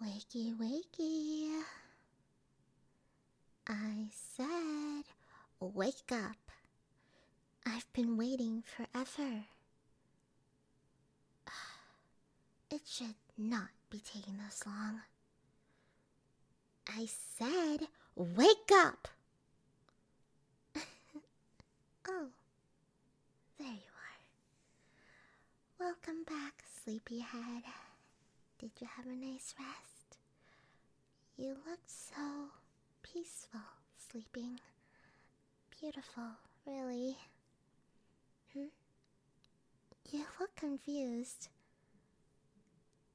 Wakey, wakey. I said, wake up. I've been waiting forever. It should not be taking this long. I said, wake up! Oh, there you are. Welcome back, sleepyhead. Did you have a nice rest? You looked so peaceful sleeping. Beautiful, really. You look confused.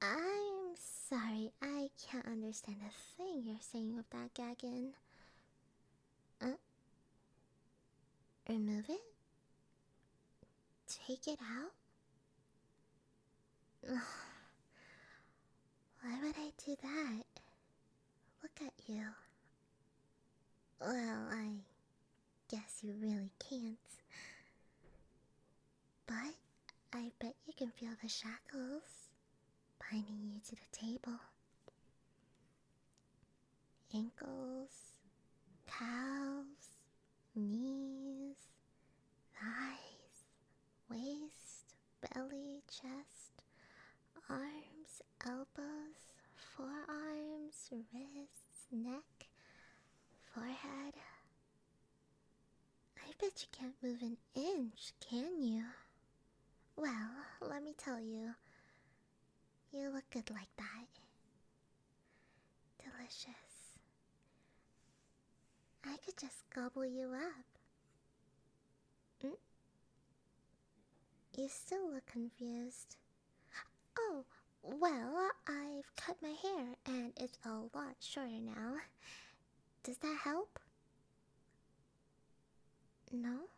I'm sorry, I can't understand a thing you're saying with that gagging. Remove it? Take it out? Why would I do that? Look at you. Well, I guess you really can't. But I bet you can feel the shackles binding you to the table. Ankles, calves, knees, thighs, waist, belly, chest, arms, elbows, forearms, wrists, neck, forehead. I bet you can't move an inch, can you? Well, let me tell you, you look good like that. Delicious. I could just gobble you up. You still look confused. Oh, well, I've cut my hair and it's a lot shorter now. Does that help? No?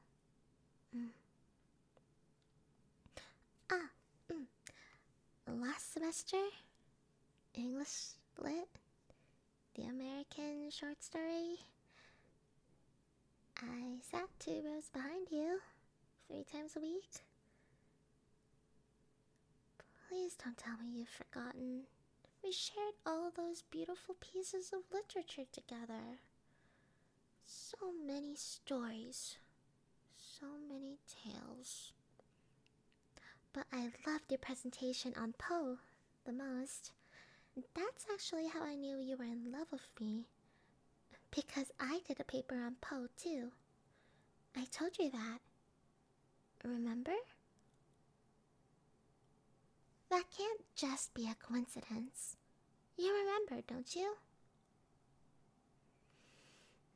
Last semester, English Lit, the American short story, I sat 2 rows behind you 3 times a week. Please don't tell me you've forgotten. We shared all those beautiful pieces of literature together. So many stories, so many tales. But I loved your presentation on Poe the most. That's actually how I knew you were in love with me. Because I did a paper on Poe too. I told you that. Remember? That can't just be a coincidence. You remember, don't you?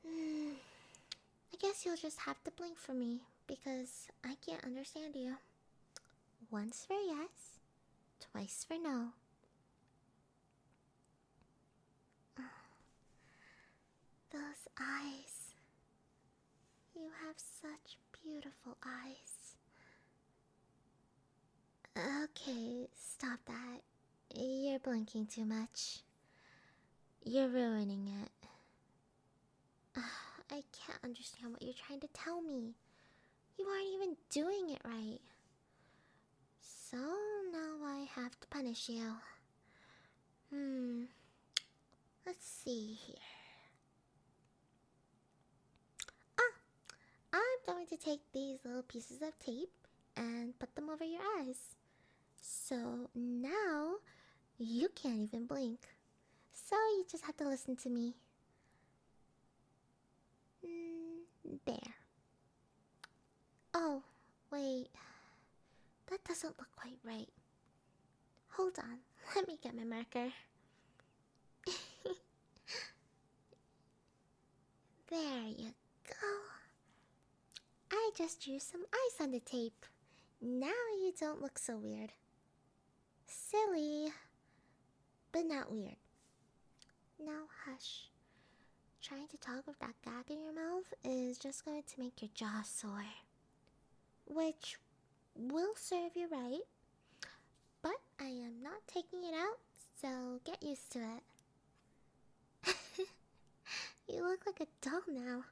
I guess you'll just have to blink for me, because I can't understand you. Once for yes, twice for no. Those eyes. You have such beautiful eyes. Okay, stop that. You're blinking too much. You're ruining it. I can't understand what you're trying to tell me. You aren't even doing it right. So now I have to punish you. Let's see here. I'm going to take these little pieces of tape and put them over your eyes. So now you can't even blink. So you just have to listen to me. There. Oh, wait. That doesn't look quite right. Hold on, let me get my marker. There you go. I just drew some ice on the tape. Now you don't look so weird. Silly, but not weird. Now hush. Trying to talk with that gag in your mouth is just going to make your jaw sore. Which will serve you right. But I am not taking it out, so get used to it. You look like a doll now.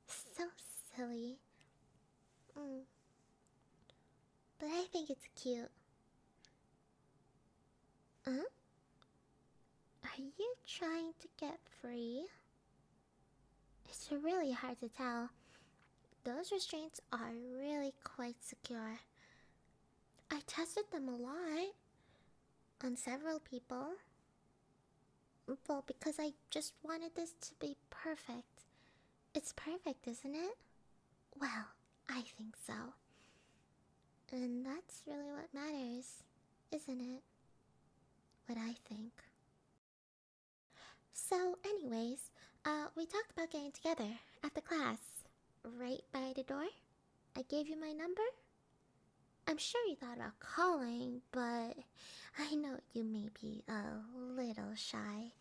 So silly. But I think it's cute. Huh? Are you trying to get free? It's really hard to tell. Those restraints are really quite secure. I tested them a lot on several people. Well, because I just wanted this to be perfect. It's perfect, isn't it? Well, I think so. And that's really what matters, isn't it? What I think. So, anyways, we talked about getting together after class. Right by the door? I gave you my number? I'm sure you thought about calling, but I know you may be a little shy.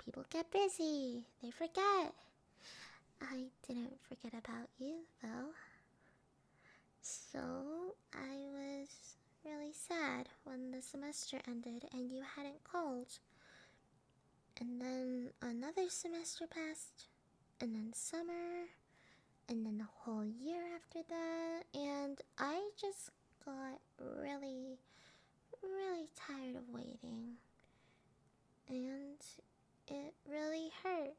People get busy, they forget. I didn't forget about you, though. So, I was really sad when the semester ended and you hadn't called. And then another semester passed, and then summer, and then the whole year after that, and I just got really, really tired of waiting. And it really hurt.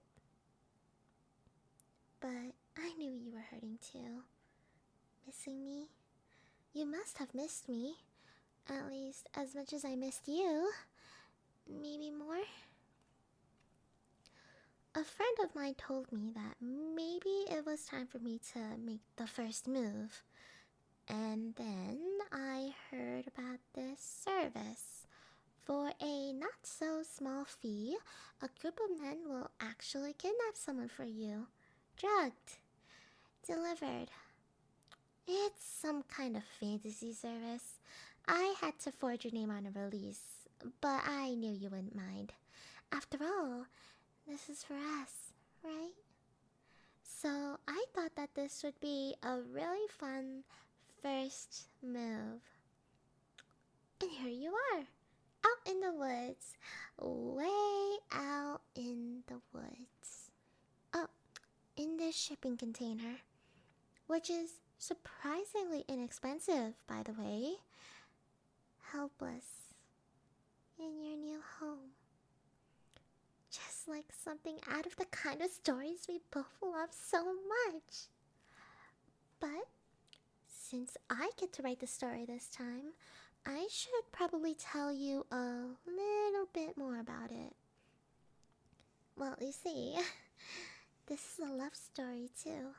But I knew you were hurting too. Missing me? You must have missed me. At least as much as I missed you. Maybe more? A friend of mine told me that maybe it was time for me to make the first move. And then I heard about this service. For a not so small fee, a group of men will actually kidnap someone for you. Drugged. Delivered. It's some kind of fantasy service. I had to forge your name on a release, but I knew you wouldn't mind. After all, this is for us, right? So I thought that this would be a really fun first move. And here you are, out in the woods, way out in the woods. Oh, in this shipping container, which is surprisingly inexpensive, by the way. Helpless in your new home. Just like something out of the kind of stories we both love so much. But since I get to write the story this time, I should probably tell you a little bit more about it. Well, you see, this is a love story too.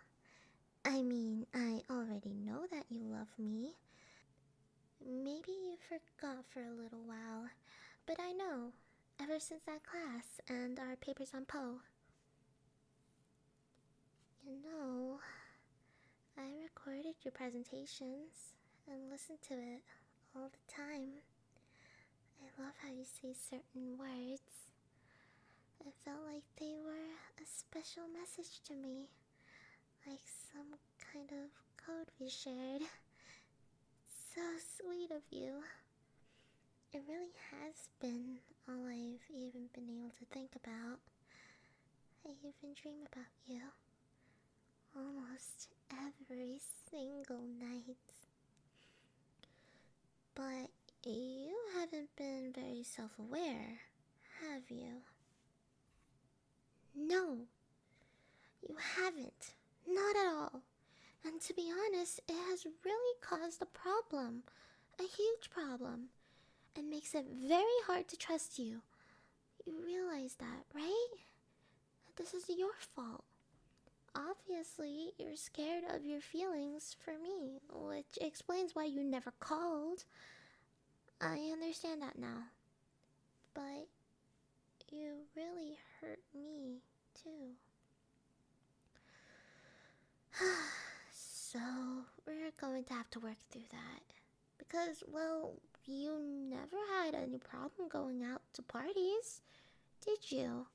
I mean, I already know that you love me. Maybe you forgot for a little while, but I know, ever since that class and our papers on Poe. You know, I recorded your presentations and listened to it all the time. I love how you say certain words. It felt like they were a special message to me, like some kind of code we shared. So sweet of you. It really has been all I've even been able to think about. I even dream about you almost every single night. But you haven't been very self-aware, have you? No, you haven't. Not at all. And to be honest, it has really caused a problem. A huge problem. It makes it very hard to trust you. You realize that, right? This is your fault. Obviously, you're scared of your feelings for me, which explains why you never called. I understand that now. But you really hurt me, too. So, we're going to have to work through that. Because, well, you never had any problem going out to parties, did you?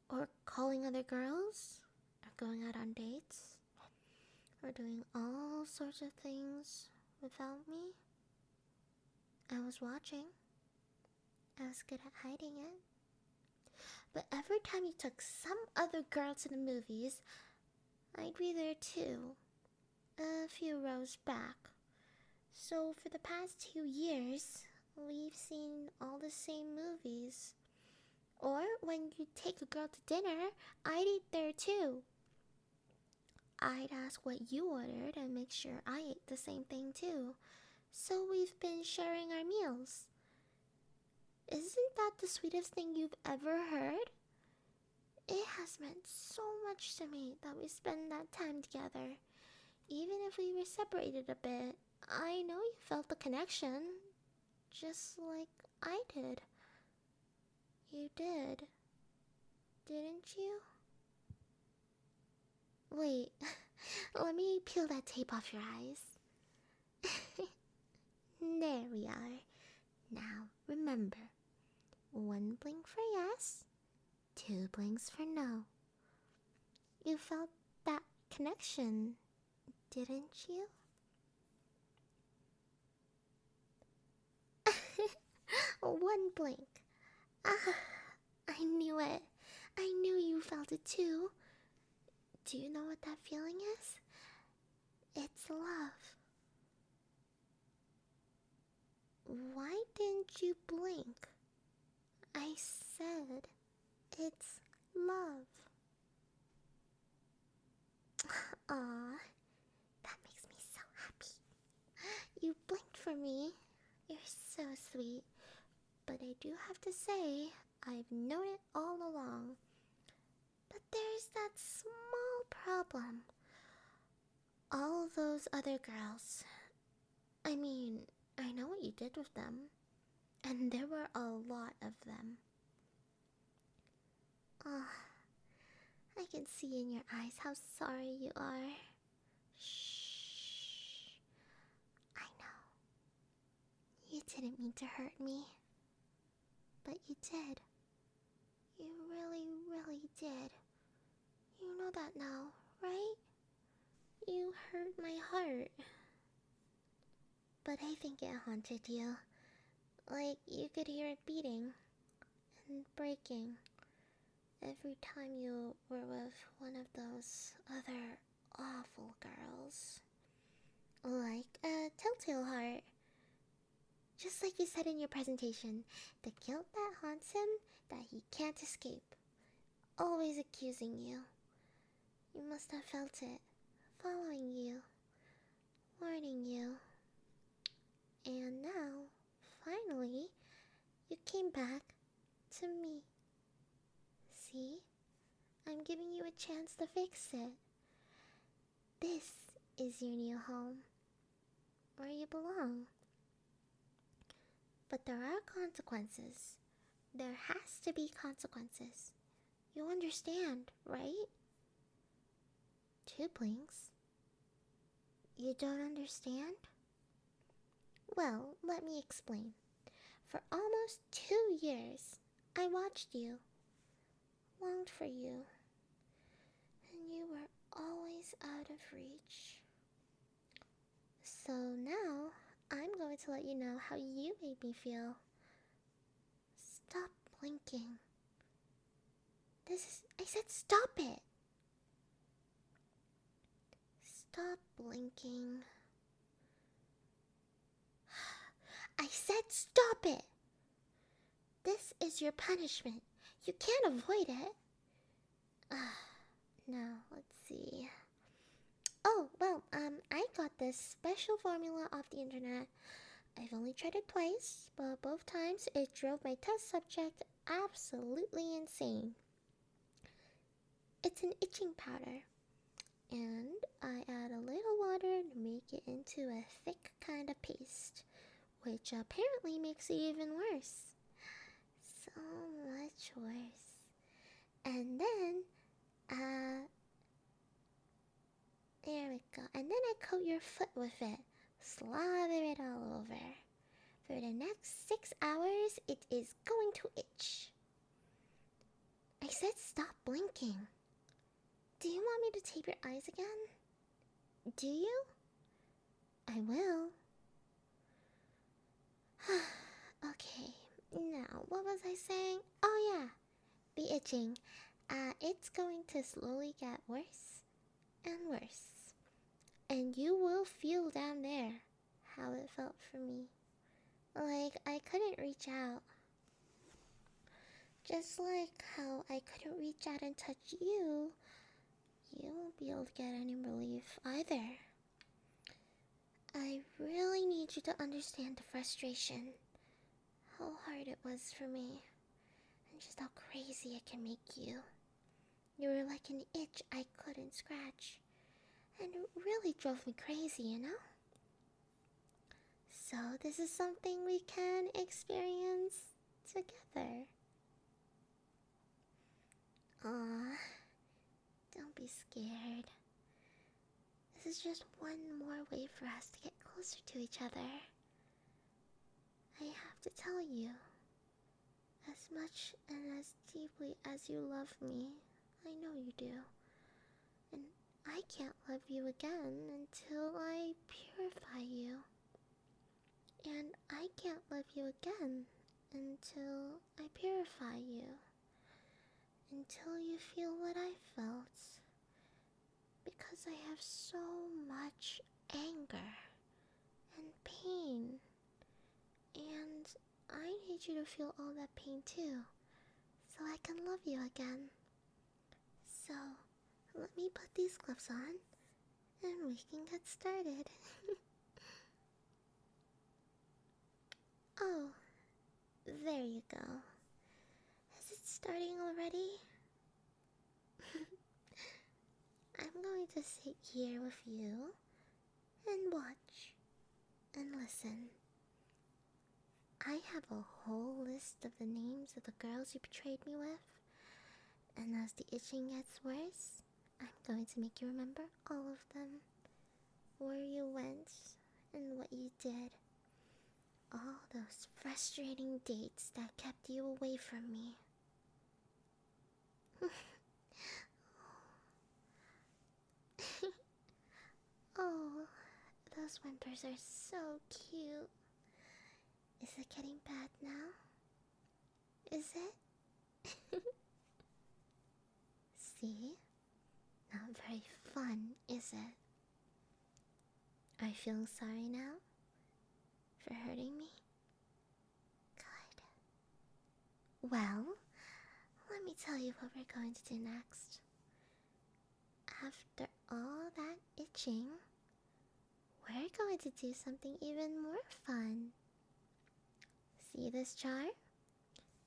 Or calling other girls? Or going out on dates? Or doing all sorts of things without me? I was watching. I was good at hiding it. But every time you took some other girl to the movies, I'd be there too. A few rows back. So for the past 2 years, we've seen all the same movies. Or when you take a girl to dinner, I'd eat there too. I'd ask what you ordered and make sure I ate the same thing too. So we've been sharing our meals. Isn't that the sweetest thing you've ever heard? It has meant so much to me that we spend that time together. Even if we were separated a bit, I know you felt the connection. Just like I did. You did. Didn't you? Wait, let me peel that tape off your eyes. There we are. Now, remember. 1 blink for yes, 2 blinks for no. You felt that connection, didn't you? 1 blink. Ah, I knew it. I knew you felt it too. Do you know what that feeling is? It's love. Why didn't you blink? I said it's love. Aw, that makes me so happy. You blinked for me. You're so sweet. But I do have to say, I've known it all along. But there's that small problem. All those other girls. I mean, I know what you did with them. And there were a lot of them. Oh, I can see in your eyes how sorry you are. Shh. I know. You didn't mean to hurt me. But you did. You really, really did. You know that now, right? You hurt my heart. But I think it haunted you. Like you could hear it beating and breaking every time you were with one of those other awful girls. Like a telltale heart. Just like you said in your presentation, the guilt that haunts him that he can't escape. Always accusing you. You must have felt it. Following you. Warning you. And now, finally, you came back to me. See? I'm giving you a chance to fix it. This is your new home. Where you belong. But there are consequences. There has to be consequences. You understand, right? 2 blinks. You don't understand? Well, let me explain. For almost 2 years, I watched you, longed for you, and you were always out of reach. So now, I'm going to let you know how you made me feel. Stop blinking. I said stop it. Stop blinking. I said stop it. This is your punishment. You can't avoid it. Now, let's see. Oh, well, I got this special formula off the internet. I've only tried it twice, but both times it drove my test subject absolutely insane. It's an itching powder, and I add a little water to make it into a thick kind of paste, which apparently makes it even worse. So much worse. And then, there we go. And then I coat your foot with it. Slather it all over. For the next 6 hours, it is going to itch. I said stop blinking. Do you want me to tape your eyes again? Do you? I will. Okay, now what was I saying? Oh yeah, the itching. It's going to slowly get worse and worse. And you will feel down there how it felt for me. Like I couldn't reach out. Just like how I couldn't reach out and touch you, you won't be able to get any relief either. I really need you to understand the frustration, how hard it was for me, and just how crazy it can make you. You were like an itch I couldn't scratch, and it really drove me crazy, you know? So this is something we can experience together. Aw, don't be scared. This is just one more way for us to get closer to each other. I have to tell you, as much and as deeply as you love me, I know you do. And I can't love you again until I purify you. And I can't love you again until I purify you. Until you feel what I felt. Because I have so much anger and pain. And I need you to feel all that pain too, so I can love you again. So, let me put these gloves on, and we can get started. Oh, there you go. Is it starting already? I'm going to sit here with you, and watch, and listen. I have a whole list of the names of the girls you betrayed me with, and as the itching gets worse, I'm going to make you remember all of them. Where you went, and what you did. All those frustrating dates that kept you away from me. Oh, those whimpers are so cute. Is it getting bad now? Is it? See? Not very fun, is it? Are you feeling sorry now? For hurting me? Good. Well, let me tell you what we're going to do next. After all that itching, we're going to do something even more fun. See this jar?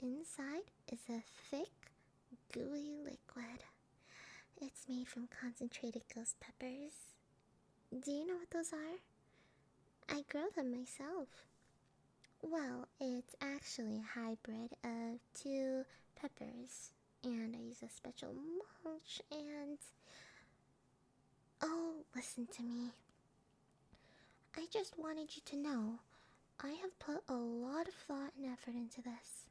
Inside is a thick, gooey liquid. It's made from concentrated ghost peppers. Do you know what those are? I grow them myself. Well, it's actually a hybrid of 2 peppers, and I use a special mulch and... Oh, listen to me. I just wanted you to know, I have put a lot of thought and effort into this.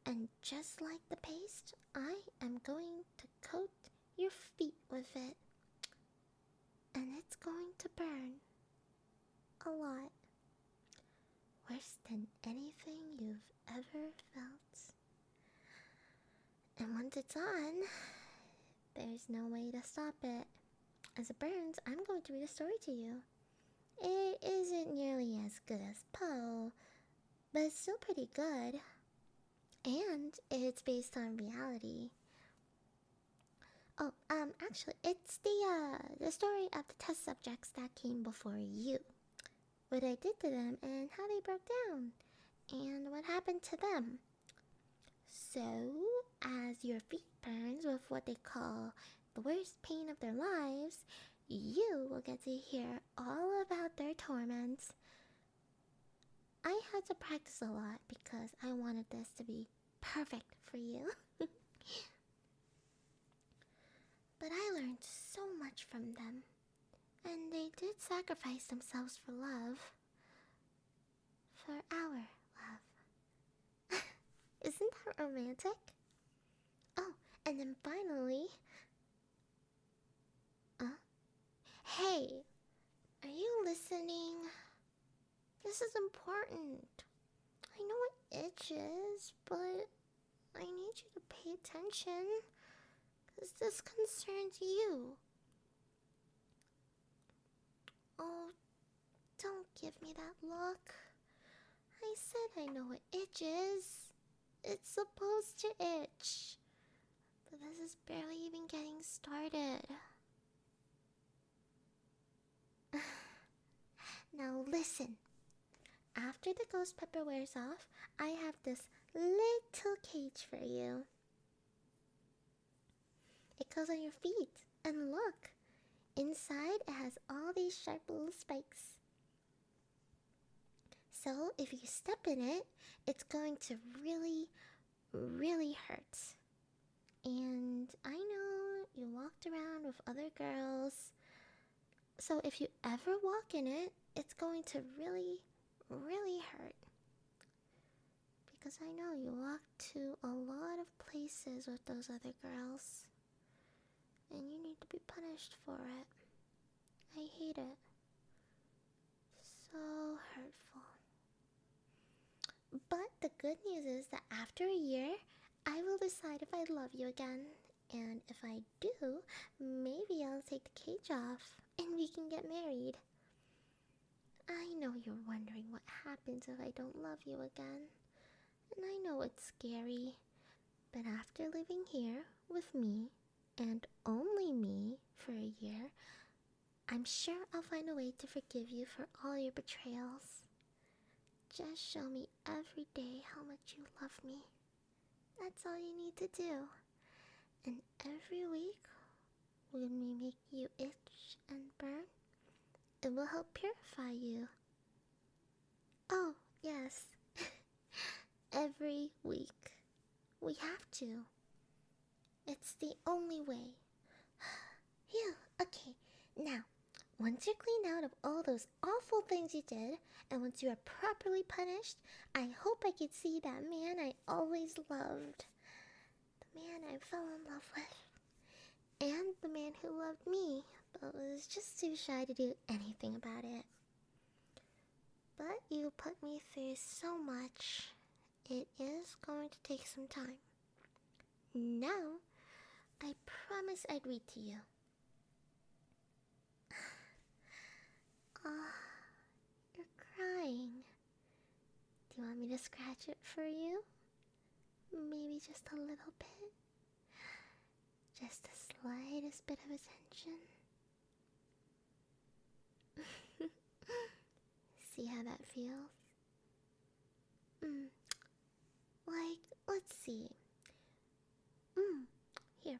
And just like the paste, I am going to coat your feet with it. And it's going to burn. A lot. Worse than anything you've ever felt. And once it's on, there's no way to stop it. As it burns, I'm going to read a story to you. It isn't nearly as good as Poe, but it's still pretty good. And it's based on reality. Oh, actually, it's the story of the test subjects that came before you. What I did to them and how they broke down. And what happened to them. So, as your feet burns with what they call the worst pain of their lives, you will get to hear all about their torments. I had to practice a lot because I wanted this to be perfect for you. But I learned so much from them. And they did sacrifice themselves for love. For our love. Isn't that romantic? Oh, and then finally... Hey, are you listening? This is important. I know what itch is, but I need you to pay attention. Because this concerns you. Oh, don't give me that look. I said I know what itch is. It's supposed to itch. But this is barely even getting started. Now listen. After the ghost pepper wears off, I have this little cage for you. It goes on your feet, and look, inside it has all these sharp little spikes. So if you step in it, it's going to really, really hurt. And I know you walked around with other girls, so if you ever walk in it, it's going to really, really hurt. Because I know you walked to a lot of places with those other girls. And you need to be punished for it. I hate it. So hurtful. But the good news is that after a year, I will decide if I love you again. And if I do, maybe I'll take the cage off and we can get married. I know you're wondering what happens if I don't love you again. And I know it's scary. But after living here with me, and only me, for a year, I'm sure I'll find a way to forgive you for all your betrayals. Just show me every day how much you love me. That's all you need to do. And every week, when we make you itch and burn, it will help purify you. Oh, yes. Every week. We have to. It's the only way. Phew, okay. Now, once you're cleaned out of all those awful things you did, and once you are properly punished, I hope I could see that man I always loved. The man I fell in love with. And the man who loved me, but was just too shy to do anything about it. But you put me through so much. It is going to take some time. Now, I promise I'd read to you. You're crying. Do you want me to scratch it for you? Maybe just a little bit? Just the slightest bit of attention? See how that feels? Like, let's see. Here.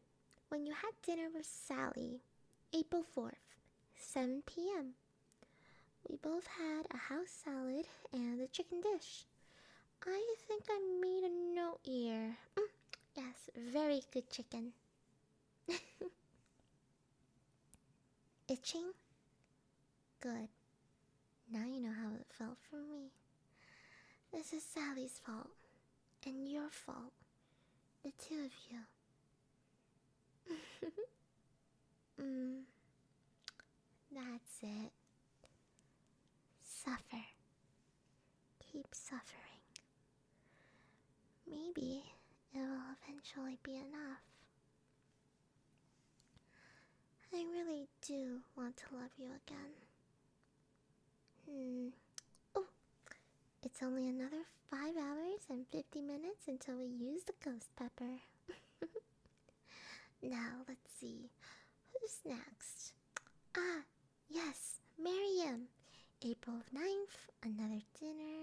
When you had dinner with Sally, April 4th, 7 p.m. We both had a house salad and a chicken dish. I think I made a note here. Yes, very good chicken. Itching? Good. Now you know how it felt for me. This is Sally's fault. And your fault. The two of you. That's it. Suffer. Keep suffering. Maybe it will eventually be enough. I really do want to love you again. Oh, it's only another 5 hours and 50 minutes until we use the ghost pepper. Now, let's see. Who's next? Yes, Miriam. April 9th, another dinner.